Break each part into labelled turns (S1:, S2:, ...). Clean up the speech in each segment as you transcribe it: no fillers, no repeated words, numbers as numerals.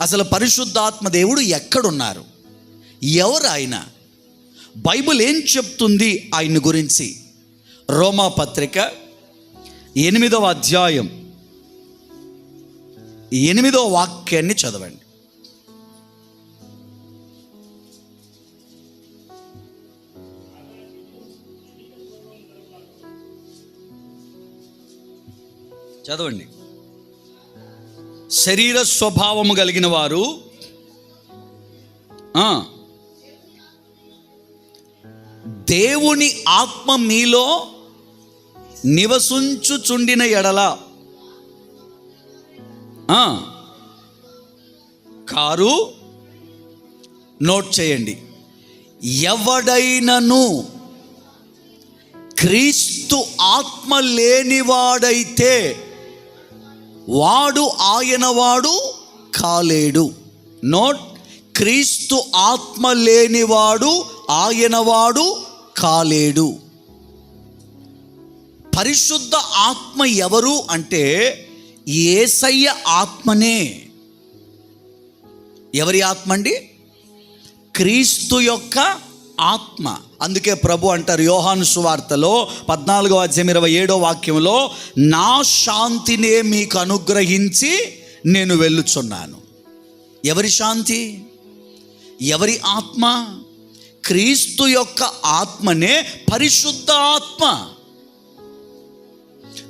S1: అసలు పరిశుద్ధాత్మ దేవుడు ఎక్కడున్నారు? ఎవరు ఆయన? బైబిల్ ఏం చెప్తుంది ఆయన గురించి? రోమా పత్రిక 8వ అధ్యాయం 8వ వాక్యాన్ని చదవండి. చదవండి. శరీర స్వభావము కలిగిన వారు దేవుని ఆత్మ మీలో నివసించుచుండిన ఎడల కారు. నోట్ చేయండి. ఎవడైనను క్రీస్తు ఆత్మ లేనివాడైతే వాడు ఆయన వాడు కాలేడు. నోట్, క్రీస్తు ఆత్మ లేనివాడు ఆయన వాడు కాలేడు. పరిశుద్ధ ఆత్మ ఎవరు అంటే యేసయ్య ఆత్మనే. ఎవరి ఆత్మ అండి? క్రీస్తు యొక్క ఆత్మ. అందుకే ప్రభు అంటారు యోహాను సువార్తలో 14వ అధ్యాయం 27వ వాక్యంలో, నా శాంతినే మీకు అనుగ్రహించి నేను వెళ్ళుచున్నాను. ఎవరి శాంతి? ఎవరి ఆత్మ? క్రీస్తు యొక్క ఆత్మనే పరిశుద్ధ ఆత్మ.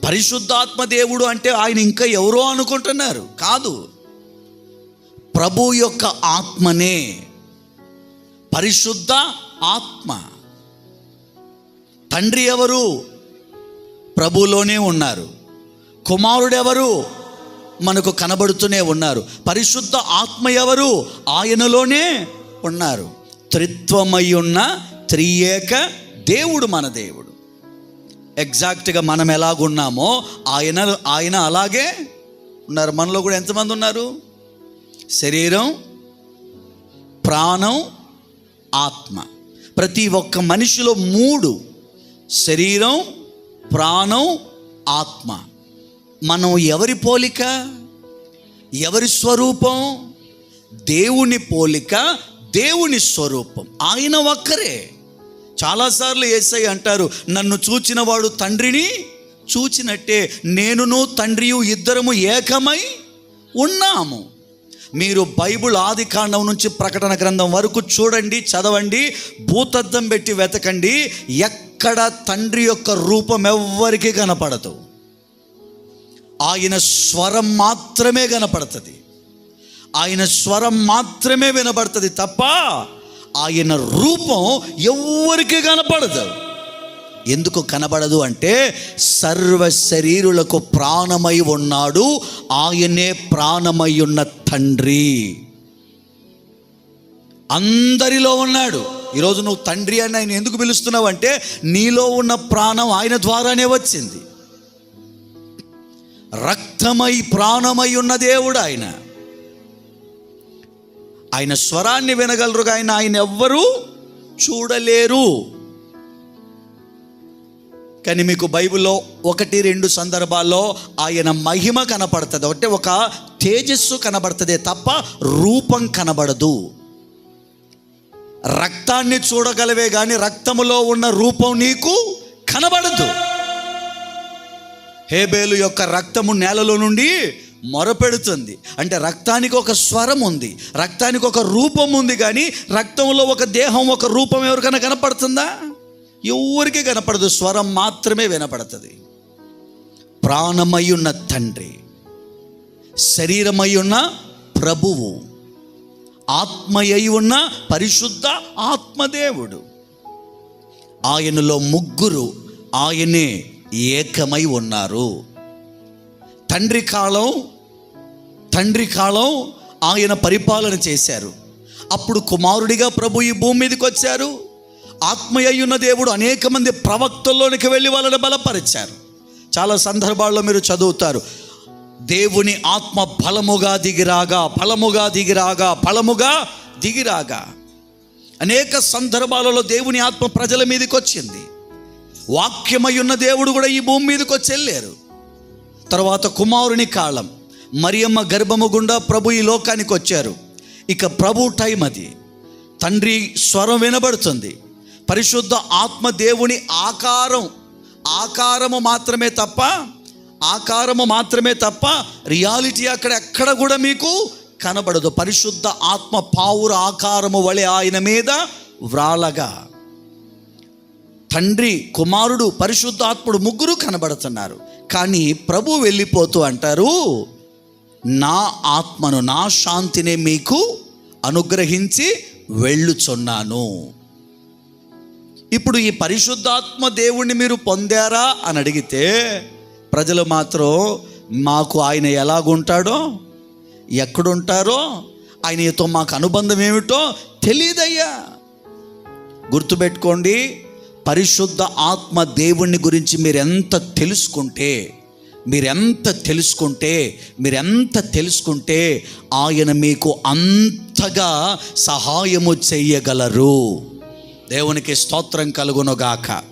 S1: పరిశుద్ధాత్మ దేవుడు అంటే ఆయన ఇంకా ఎవరో అనుకుంటున్నారు. కాదు, ప్రభు యొక్క ఆత్మనే పరిశుద్ధ ఆత్మ. తండ్రి ఎవరు? ప్రభులోనే ఉన్నారు. కుమారుడెవరు? మనకు కనబడుతూనే ఉన్నారు. పరిశుద్ధ ఆత్మ ఎవరు? ఆయనలోనే ఉన్నారు. త్రిత్వమై ఉన్న త్రియేక దేవుడు మన దేవుడు. ఎగ్జాక్ట్గా మనం ఎలాగున్నామో ఆయన అలాగే ఉన్నారు. మనలో కూడా ఎంతమంది ఉన్నారు? శరీరం, ప్రాణం, ఆత్మ. ప్రతి ఒక్క మనిషిలో 3: శరీరం, ప్రాణం, ఆత్మ. మనం ఎవరి పోలిక? ఎవరి స్వరూపం? దేవుని పోలిక, దేవుని స్వరూపం. ఆయన ఒక్కరే. చాలాసార్లు యేసయ్య అంటారు, నన్ను చూచిన వాడు తండ్రిని చూచినట్టే, నేనును తండ్రియు ఇద్దరము ఏకమై ఉన్నాము. మీరు బైబిల్ ఆది కాండం నుంచి ప్రకటన గ్రంథం వరకు చూడండి, చదవండి, భూతద్దం పెట్టి వెతకండి. ఎక్కడ తండ్రి యొక్క రూపం ఎవ్వరికీ కనపడదు. ఆయన స్వరం మాత్రమే కనపడుతుంది, ఆయన స్వరం మాత్రమే వినబడుతుంది తప్ప ఆయన రూపం ఎవ్వరికీ కనపడదు. ఎందుకు కనబడదు అంటే సర్వ శరీరులకు ప్రాణమై ఉన్నాడు, ఆయనే ప్రాణమై ఉన్న తండ్రి. అందరిలో ఉన్నాడు. ఈరోజు నువ్వు తండ్రి అని ఆయన ఎందుకు పిలుస్తున్నావు అంటే నీలో ఉన్న ప్రాణం ఆయన ద్వారానే వచ్చింది. రక్తమై ప్రాణమై ఉన్న దేవుడు ఆయన. ఆయన స్వరాన్ని వినగలరు కానీ ఆయన ఎవ్వరూ చూడలేరు. కానీ మీకు బైబిల్లో 1-2 సందర్భాల్లో ఆయన మహిమ కనపడుతుంది. అంటే ఒక తేజస్సు కనబడుతుంది తప్ప రూపం కనబడదు. రక్తాన్ని చూడగలవే కానీ రక్తములో ఉన్న రూపం నీకు కనబడదు. హేబేలు యొక్క రక్తము నేలలో నుండి మొరపెడుతుంది అంటే రక్తానికి ఒక స్వరం ఉంది, రక్తానికి ఒక రూపం ఉంది. కానీ రక్తంలో ఒక దేహం, ఒక రూపం ఎవరికైనా కనపడుతుందా? ఎవరికి కనపడదు. స్వరం మాత్రమే వినపడుతుంది. ప్రాణమై ఉన్న తండ్రి, శరీరమై ఉన్న ప్రభువు, ఆత్మయై ఉన్న పరిశుద్ధ ఆత్మదేవుడు. ఆయనలో 3 ఆయనే ఏకమై ఉన్నారు. తండ్రి కాలం ఆయన పరిపాలన చేశారు. అప్పుడు కుమారుడిగా ప్రభు ఈ భూమి మీదకి వచ్చారు. ఆత్మయ్యున్న దేవుడు అనేక మంది ప్రవక్తల్లోనికి వెళ్ళి వాళ్ళని బలపరిచారు. చాలా సందర్భాల్లో మీరు చదువుతారు, దేవుని ఆత్మ బలముగా దిగిరాగా. అనేక సందర్భాలలో దేవుని ఆత్మ ప్రజల మీదకి వచ్చింది. వాక్యమయ్యున్న దేవుడు కూడా ఈ భూమి మీదకి వచ్చి వెళ్ళారు. తర్వాత కుమారుని కాలం, మరియమ్మ గర్భము గుండా ప్రభు ఈ లోకానికి వచ్చారు. ఇక ప్రభు టైం అది. తండ్రి స్వరం వినబడుతుంది. పరిశుద్ధ ఆత్మ దేవుని ఆకారము మాత్రమే తప్ప రియాలిటీ అక్కడ ఎక్కడ కూడా మీకు కనబడదు. పరిశుద్ధ ఆత్మ పావుర ఆకారము వలె ఆయన మీద వ్రాలగా తండ్రి, కుమారుడు, పరిశుద్ధాత్ముడు ముగ్గురు కనబడుతున్నారు. కానీ ప్రభు వెళ్ళిపోతూ అంటారు, నా ఆత్మను, నా శాంతిని మీకు అనుగ్రహించి వెళ్ళుచున్నాను. ఇప్పుడు ఈ పరిశుద్ధాత్మ దేవుణ్ణి మీరు పొందారా అని అడిగితే ప్రజలు మాత్రం మాకు ఆయన ఎలాగుంటాడో, ఎక్కడుంటారో, ఆయనతో మాకు అనుబంధం ఏమిటో తెలియదయ్యా. గుర్తుపెట్టుకోండి, పరిశుద్ధ ఆత్మ దేవుణ్ణి గురించి మీరెంత తెలుసుకుంటే ఆయన మీకు అంతగా సహాయము చెయ్యగలరు. దేవునికి స్తోత్రం కలుగునుగాక.